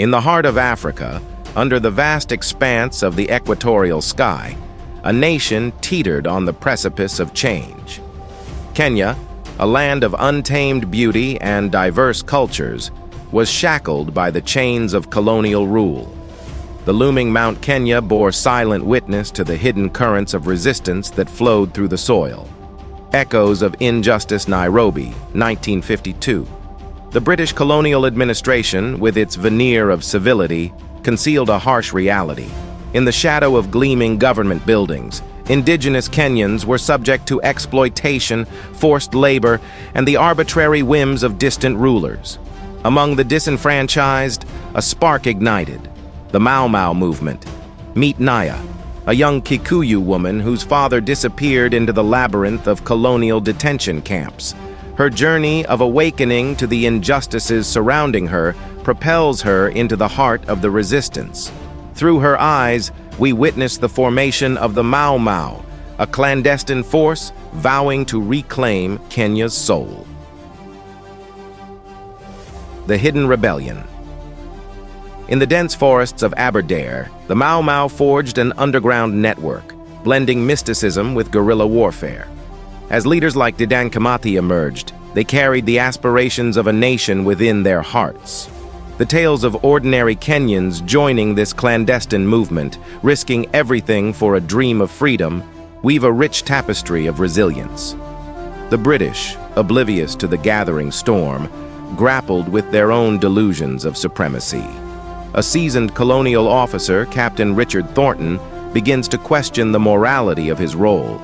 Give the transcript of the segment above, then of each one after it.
In the heart of Africa, under the vast expanse of the equatorial sky, a nation teetered on the precipice of change. Kenya, a land of untamed beauty and diverse cultures, was shackled by the chains of colonial rule. The looming Mount Kenya bore silent witness to the hidden currents of resistance that flowed through the soil. Echoes of Injustice Nairobi, 1952. The British colonial administration, with its veneer of civility, concealed a harsh reality. In the shadow of gleaming government buildings, indigenous Kenyans were subject to exploitation, forced labor, and the arbitrary whims of distant rulers. Among the disenfranchised, a spark ignited. The Mau Mau movement. Meet Naya, a young Kikuyu woman whose father disappeared into the labyrinth of colonial detention camps. Her journey of awakening to the injustices surrounding her propels her into the heart of the resistance. Through her eyes, we witness the formation of the Mau Mau, a clandestine force vowing to reclaim Kenya's soul. The Hidden Rebellion. In the dense forests of Aberdare, the Mau Mau forged an underground network, blending mysticism with guerrilla warfare. As leaders like Dedan Kimathi emerged, they carried the aspirations of a nation within their hearts. The tales of ordinary Kenyans joining this clandestine movement, risking everything for a dream of freedom, weave a rich tapestry of resilience. The British, oblivious to the gathering storm, grappled with their own delusions of supremacy. A seasoned colonial officer, Captain Richard Thornton, begins to question the morality of his role.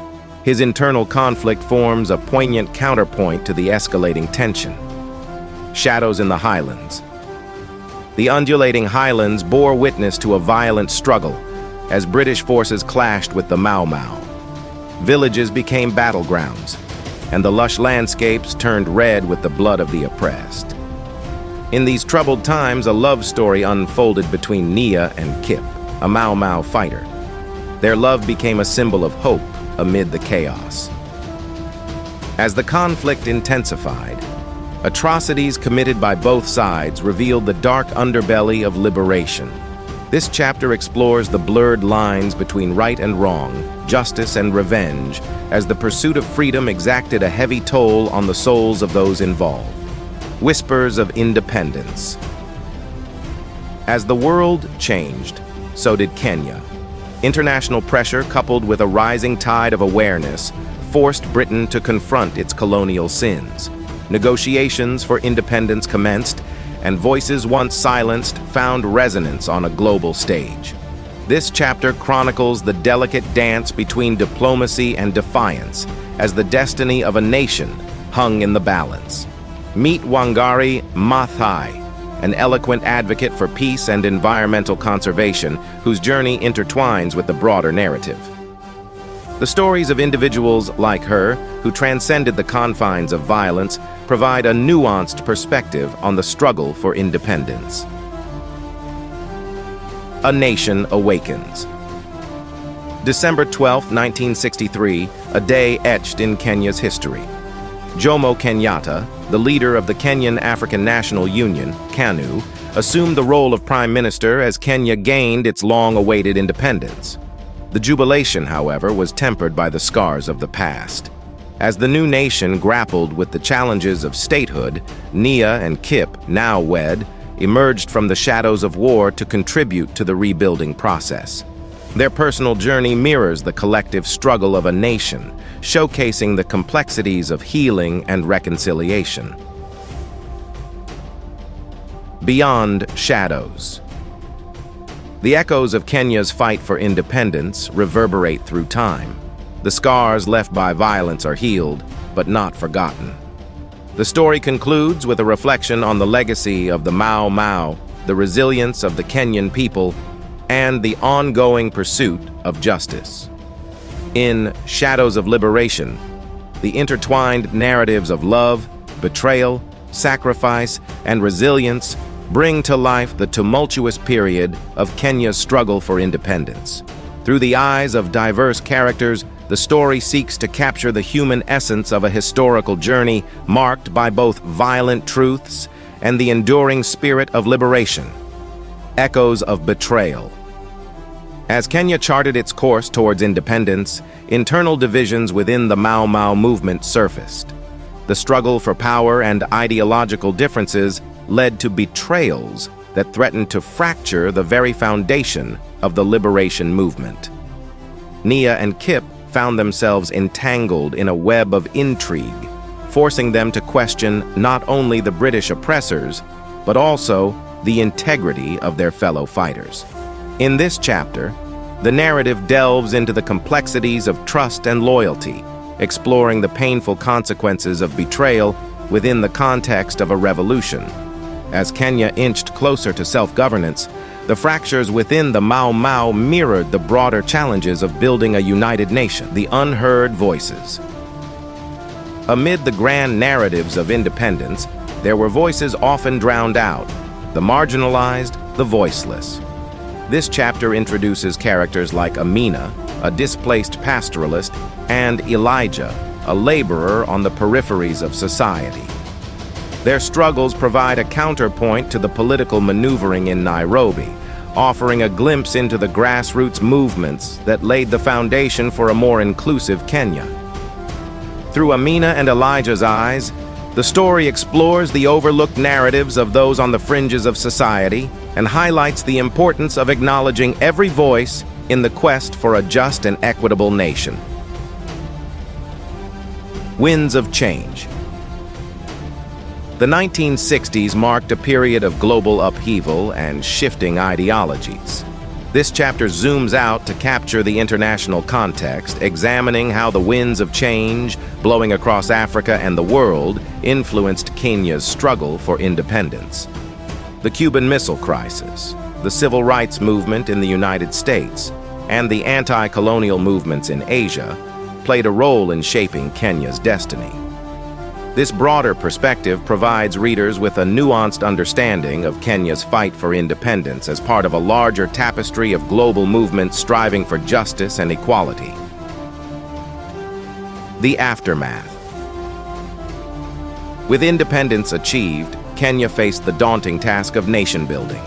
His internal conflict forms a poignant counterpoint to the escalating tension. Shadows in the Highlands. The undulating highlands bore witness to a violent struggle as British forces clashed with the Mau Mau. Villages became battlegrounds, and the lush landscapes turned red with the blood of the oppressed. In these troubled times, a love story unfolded between Nia and Kip, a Mau Mau fighter. Their love became a symbol of hope amid the chaos. As the conflict intensified, atrocities committed by both sides revealed the dark underbelly of liberation. This chapter explores the blurred lines between right and wrong, justice and revenge, as the pursuit of freedom exacted a heavy toll on the souls of those involved. Whispers of Independence. As the world changed, so did Kenya. International pressure, coupled with a rising tide of awareness, forced Britain to confront its colonial sins. Negotiations for independence commenced, and voices once silenced found resonance on a global stage. This chapter chronicles the delicate dance between diplomacy and defiance, as the destiny of a nation hung in the balance. Meet Wangari Maathai, an eloquent advocate for peace and environmental conservation whose journey intertwines with the broader narrative. The stories of individuals like her, who transcended the confines of violence, provide a nuanced perspective on the struggle for independence. A Nation Awakens. December 12, 1963, a day etched in Kenya's history. Jomo Kenyatta, the leader of the Kenyan African National Union, KANU, assumed the role of Prime Minister as Kenya gained its long-awaited independence. The jubilation, however, was tempered by the scars of the past. As the new nation grappled with the challenges of statehood, Nia and Kip, now wed, emerged from the shadows of war to contribute to the rebuilding process. Their personal journey mirrors the collective struggle of a nation, showcasing the complexities of healing and reconciliation. Beyond Shadows. The echoes of Kenya's fight for independence reverberate through time. The scars left by violence are healed, but not forgotten. The story concludes with a reflection on the legacy of the Mau Mau, the resilience of the Kenyan people, and the ongoing pursuit of justice. In Shadows of Liberation, the intertwined narratives of love, betrayal, sacrifice, and resilience bring to life the tumultuous period of Kenya's struggle for independence. Through the eyes of diverse characters, the story seeks to capture the human essence of a historical journey marked by both violent truths and the enduring spirit of liberation. Echoes of betrayal. As Kenya charted its course towards independence, internal divisions within the Mau Mau movement surfaced. The struggle for power and ideological differences led to betrayals that threatened to fracture the very foundation of the liberation movement. Nia and Kip found themselves entangled in a web of intrigue, forcing them to question not only the British oppressors, but also the integrity of their fellow fighters. In this chapter, the narrative delves into the complexities of trust and loyalty, exploring the painful consequences of betrayal within the context of a revolution. As Kenya inched closer to self-governance, the fractures within the Mau Mau mirrored the broader challenges of building a united nation, the unheard voices. Amid the grand narratives of independence, there were voices often drowned out, the marginalized, the voiceless. This chapter introduces characters like Amina, a displaced pastoralist, and Elijah, a laborer on the peripheries of society. Their struggles provide a counterpoint to the political maneuvering in Nairobi, offering a glimpse into the grassroots movements that laid the foundation for a more inclusive Kenya. Through Amina and Elijah's eyes, the story explores the overlooked narratives of those on the fringes of society and highlights the importance of acknowledging every voice in the quest for a just and equitable nation. Winds of change. The 1960s marked a period of global upheaval and shifting ideologies. This chapter zooms out to capture the international context, examining how the winds of change blowing across Africa and the world influenced Kenya's struggle for independence. The Cuban Missile Crisis, the Civil Rights Movement in the United States, and the anti-colonial movements in Asia played a role in shaping Kenya's destiny. This broader perspective provides readers with a nuanced understanding of Kenya's fight for independence as part of a larger tapestry of global movements striving for justice and equality. The aftermath. With independence achieved, Kenya faced the daunting task of nation-building.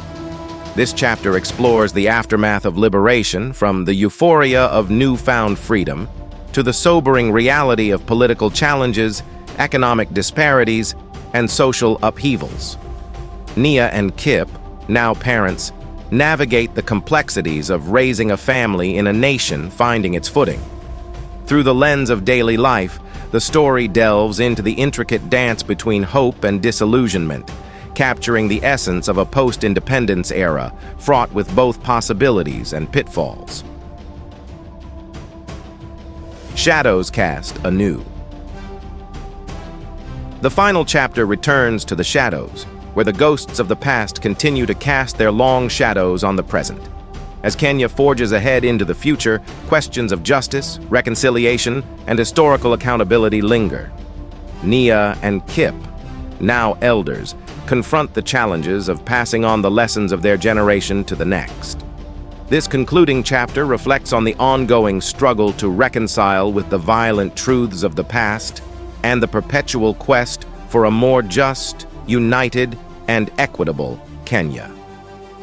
This chapter explores the aftermath of liberation, from the euphoria of newfound freedom to the sobering reality of political challenges, economic disparities, and social upheavals. Nia and Kip, now parents, navigate the complexities of raising a family in a nation finding its footing. Through the lens of daily life, the story delves into the intricate dance between hope and disillusionment, capturing the essence of a post-independence era fraught with both possibilities and pitfalls. Shadows cast anew. The final chapter returns to the shadows, where the ghosts of the past continue to cast their long shadows on the present. As Kenya forges ahead into the future, questions of justice, reconciliation, and historical accountability linger. Nia and Kip, now elders, confront the challenges of passing on the lessons of their generation to the next. This concluding chapter reflects on the ongoing struggle to reconcile with the violent truths of the past and the perpetual quest for a more just, united, and equitable Kenya.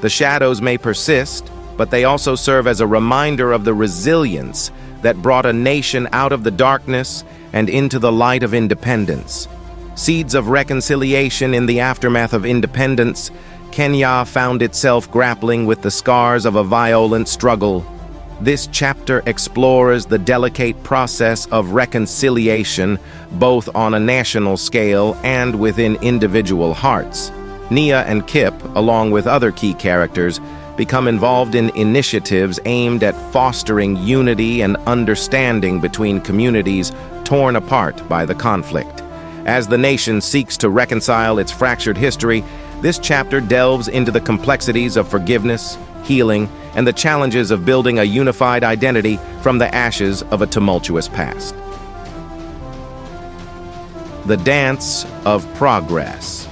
The shadows may persist, but they also serve as a reminder of the resilience that brought a nation out of the darkness and into the light of independence. Seeds of reconciliation. In the aftermath of independence, Kenya found itself grappling with the scars of a violent struggle. This chapter explores the delicate process of reconciliation, both on a national scale and within individual hearts. Nia and Kip, along with other key characters, become involved in initiatives aimed at fostering unity and understanding between communities torn apart by the conflict. As the nation seeks to reconcile its fractured history, this chapter delves into the complexities of forgiveness, healing, and the challenges of building a unified identity from the ashes of a tumultuous past. The Dance of Progress.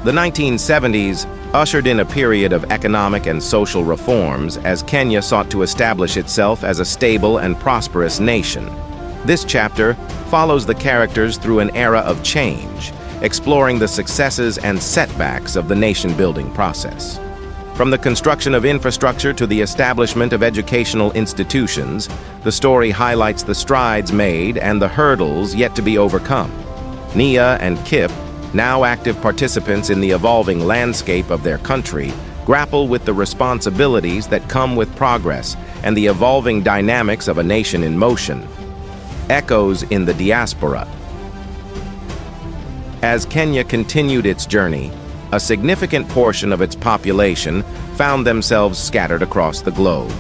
The 1970s ushered in a period of economic and social reforms as Kenya sought to establish itself as a stable and prosperous nation. This chapter follows the characters through an era of change, exploring the successes and setbacks of the nation-building process. From the construction of infrastructure to the establishment of educational institutions, the story highlights the strides made and the hurdles yet to be overcome. Nia and Kip, now active participants in the evolving landscape of their country, grapple with the responsibilities that come with progress and the evolving dynamics of a nation in motion. Echoes in the diaspora. As Kenya continued its journey, a significant portion of its population found themselves scattered across the globe.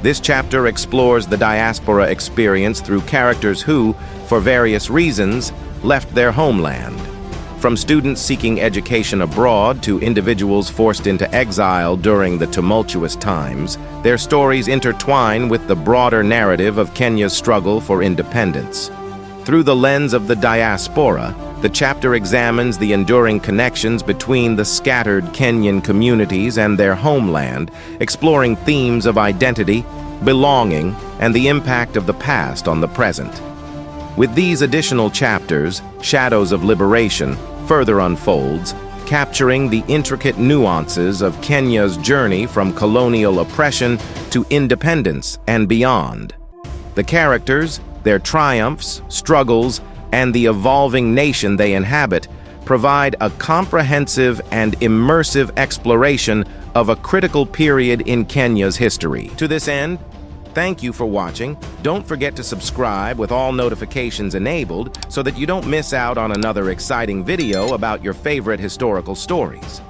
This chapter explores the diaspora experience through characters who, for various reasons, left their homeland. From students seeking education abroad to individuals forced into exile during the tumultuous times, their stories intertwine with the broader narrative of Kenya's struggle for independence. Through the lens of the diaspora, the chapter examines the enduring connections between the scattered Kenyan communities and their homeland, exploring themes of identity, belonging, and the impact of the past on the present. With these additional chapters, Shadows of Liberation further unfolds, capturing the intricate nuances of Kenya's journey from colonial oppression to independence and beyond. The characters, their triumphs, struggles, and the evolving nation they inhabit provide a comprehensive and immersive exploration of a critical period in Kenya's history. To this end, thank you for watching. Don't forget to subscribe with all notifications enabled so that you don't miss out on another exciting video about your favorite historical stories.